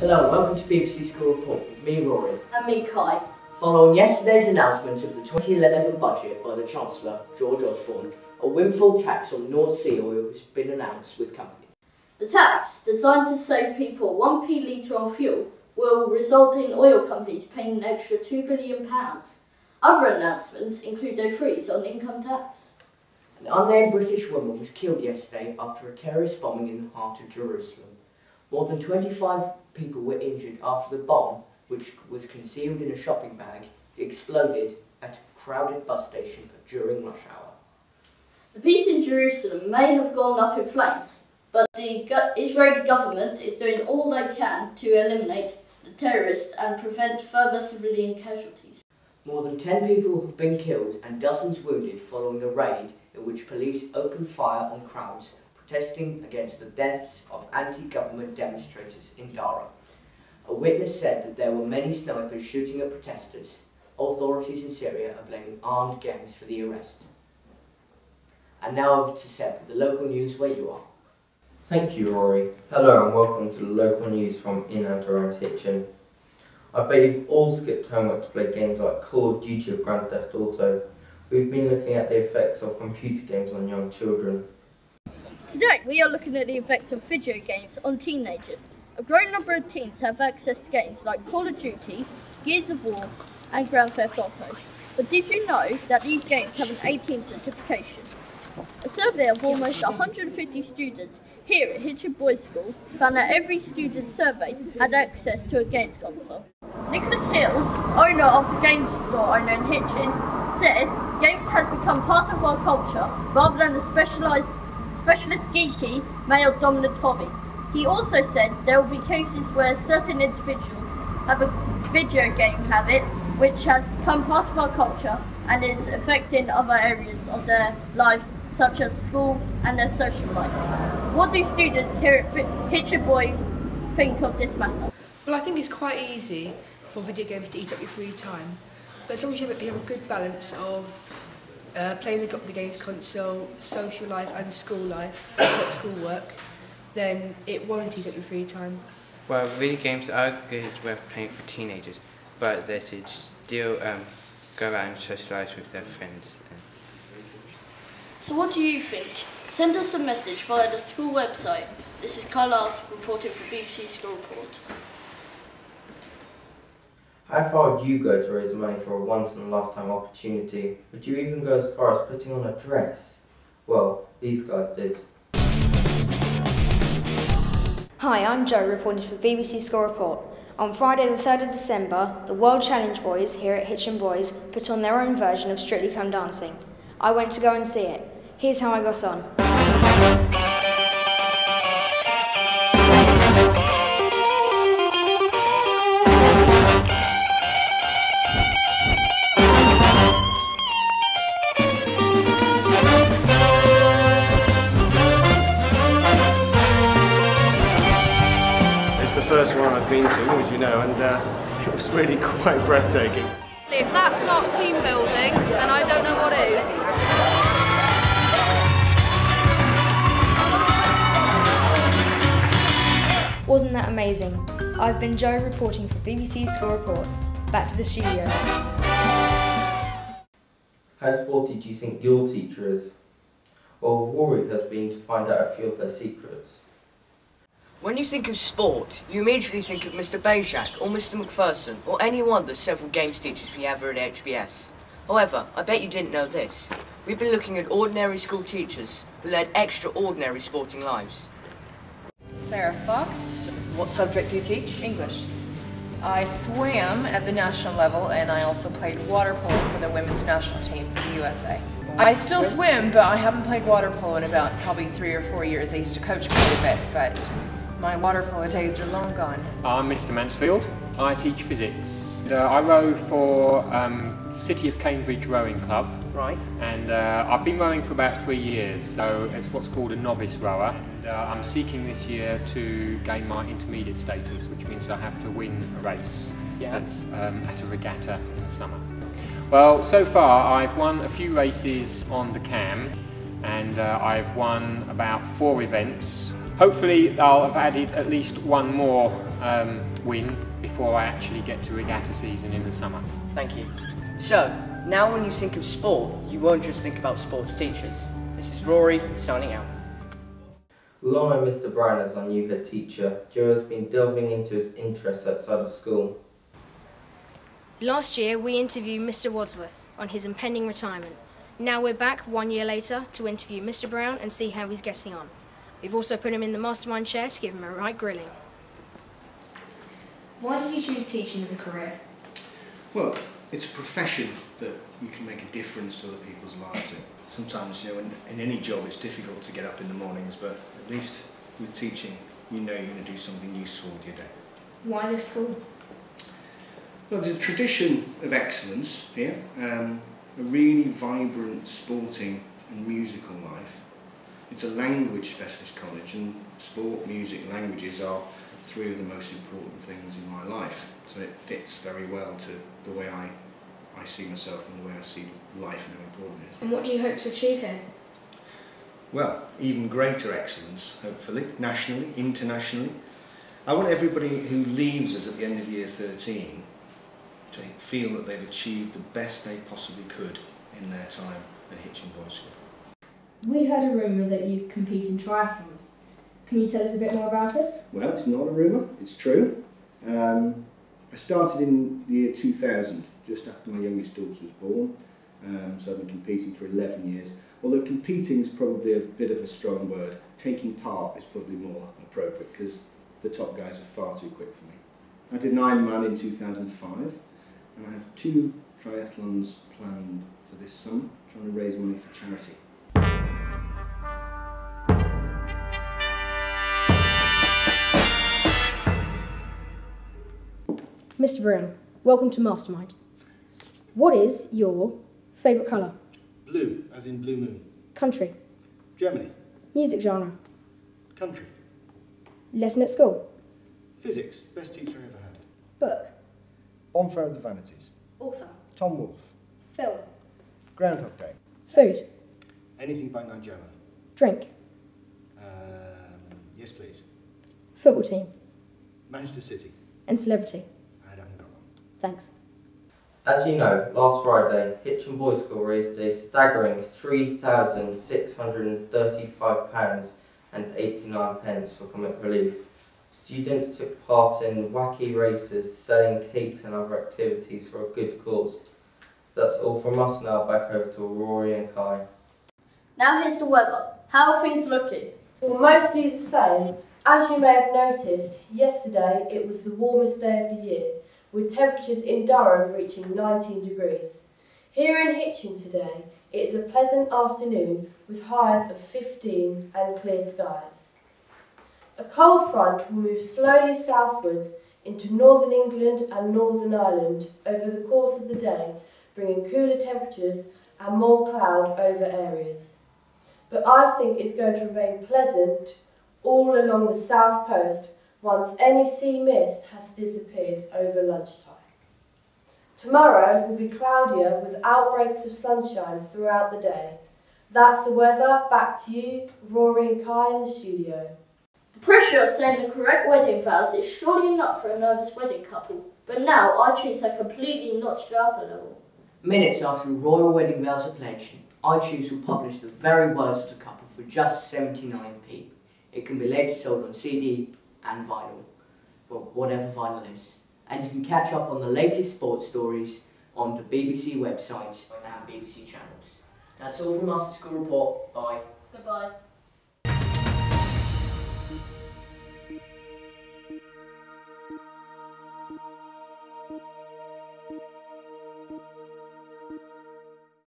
Hello and welcome to BBC School Report with me, Rory. And me, Kai. Following yesterday's announcement of the 2011 budget by the Chancellor, George Osborne, a windfall tax on North Sea oil has been announced with companies. The tax, designed to save people 1p litre on fuel, will result in oil companies paying an extra £2 billion. Other announcements include a freeze on income tax. An unnamed British woman was killed yesterday after a terrorist bombing in the heart of Jerusalem. More than 25 people were injured after the bomb, which was concealed in a shopping bag, exploded at a crowded bus station during rush hour. The peace in Jerusalem may have gone up in flames, but the Israeli government is doing all they can to eliminate the terrorists and prevent further civilian casualties. More than 10 people have been killed and dozens wounded following a raid in which police opened fire on crowds protesting against the deaths of anti-government demonstrators in Dara. A witness said that there were many snipers shooting at protesters. Authorities in Syria are blaming armed gangs for the arrest. And now over to Seb with the local news where you are. Thank you, Rory. Hello and welcome to the local news from in and around Hitchin. I bet you've all skipped homework to play games like Call of Duty or Grand Theft Auto. We've been looking at the effects of computer games on young children. Today we are looking at the effects of video games on teenagers. A growing number of teens have access to games like Call of Duty, Gears of War and Grand Theft Auto. But did you know that these games have an 18 certification? A survey of almost 150 students here at Hitchin Boys School found that every student surveyed had access to a games console. Nicholas Hills, owner of the game store owner in Hitchin, said gaming has become part of our culture rather than a specialist geeky male-dominant hobby. He also said there will be cases where certain individuals have a video game habit which has become part of our culture and is affecting other areas of their lives such as school and their social life. What do students here at Hitchin Boys think of this matter? Well, I think it's quite easy for video games to eat up your free time, but as long as you have a good balance of playing the games console, social life and school life, like schoolwork, then it won't eat up your free time. Well, video games are good when playing for teenagers, but they should still go out and socialise with their friends. So what do you think? Send us a message via the school website. This is Carlisle reporting for BBC School Report. How far would you go to raise money for a once-in-a-lifetime opportunity? Would you even go as far as putting on a dress? Well, these guys did. Hi, I'm Joe, reporting for BBC School Report. On Friday the 3rd of December, the World Challenge Boys here at Hitchin Boys put on their own version of Strictly Come Dancing. I went to go and see it. Here's how I got on. It's the first one I've been to, as you know, and it was really quite breathtaking. If that's not team building, then I don't know what is. Wasn't that amazing? I've been Joe reporting for BBC School Report. Back to the studio. How sporty do you think your teacher is? Well, Rory has been to find out a few of their secrets. When you think of sport, you immediately think of Mr. Bajak or Mr. McPherson or any one of the several games teachers we have here at HBS. However, I bet you didn't know this. We've been looking at ordinary school teachers who led extraordinary sporting lives. Sarah Fox. What subject do you teach? English. I swam at the national level and I also played water polo for the women's national team for the USA. I still swim, but I haven't played water polo in about probably 3 or 4 years. I used to coach quite a bit, but my water polo days are long gone. I'm Mr. Mansfield. I teach physics. I row for City of Cambridge Rowing Club. Right. And I've been rowing for about 3 years, so it's what's called a novice rower. I'm seeking this year to gain my intermediate status, which means I have to win a race that's at a regatta in the summer. Well, so far I've won a few races on the CAM, and I've won about 4 events. Hopefully I'll have added at least one more win before I actually get to regatta season in the summer. Thank you. So, now when you think of sport, you won't just think about sports teachers. This is Rory signing out. We all know Mr. Brown as our new head teacher. Joe has been delving into his interests outside of school. Last year we interviewed Mr. Wadsworth on his impending retirement. Now we're back 1 year later to interview Mr. Brown and see how he's getting on. We've also put him in the mastermind chair to give him a right grilling. Why did you choose teaching as a career? Well, it's a profession that you can make a difference to other people's lives in. Sometimes, you know, in any job it's difficult to get up in the mornings, but at least with teaching, you know you're going to do something useful with your day. Why this school? Well, there's a tradition of excellence here, a really vibrant sporting and musical life. It's a language specialist college, and sport, music, languages are three of the most important things in my life. So it fits very well to the way I see myself and the way I see life and how important it is. And what do you hope to achieve here? Well, even greater excellence, hopefully, nationally, internationally. I want everybody who leaves us at the end of year 13 to feel that they've achieved the best they possibly could in their time at Hitchin Boys' School. We heard a rumour that you compete in triathlons. Can you tell us a bit more about it? Well, it's not a rumour, it's true. I started in the year 2000, just after my youngest daughter was born, so I've been competing for 11 years. Although competing is probably a bit of a strong word, taking part is probably more appropriate because the top guys are far too quick for me. I did an Ironman in 2005, and I have 2 triathlons planned for this summer, trying to raise money for charity. Mr. Brown, welcome to Mastermind. What is your favourite colour? Blue, as in blue moon. Country. Germany. Music genre. Country. Lesson at school. Physics, best teacher I ever had. Book. Bonfire of the Vanities. Author. Tom Wolfe. Film. Groundhog Day. Food. Anything by Nigella. Drink. Yes please. Football team. Manchester City. And celebrity. I haven't got one. Thanks. As you know, last Friday, Hitchin Boys' School raised a staggering £3,635.89 for comic relief. Students took part in wacky races, selling cakes and other activities for a good cause. That's all from us now, back over to Rory and Kai. Now here's the weather. How are things looking? Well, mostly the same. As you may have noticed, yesterday it was the warmest day of the year, with temperatures in Durham reaching 19 degrees. Here in Hitchin today, it is a pleasant afternoon with highs of 15 and clear skies. A cold front will move slowly southwards into northern England and Northern Ireland over the course of the day, bringing cooler temperatures and more cloud over areas. But I think it's going to remain pleasant all along the south coast once any sea mist has disappeared over lunchtime. Tomorrow will be cloudier with outbreaks of sunshine throughout the day. That's the weather. Back to you, Rory and Kai in the studio. The pressure of saying the correct wedding vows is surely enough for a nervous wedding couple, but now iTunes have completely notched it up a level. Minutes after the royal wedding vows are pledged, iTunes will publish the very words of the couple for just 79p. It can be later sold on CD and vinyl, well, whatever vinyl is. And you can catch up on the latest sports stories on the BBC website and BBC channels. That's all from us at School Report. Bye. Goodbye.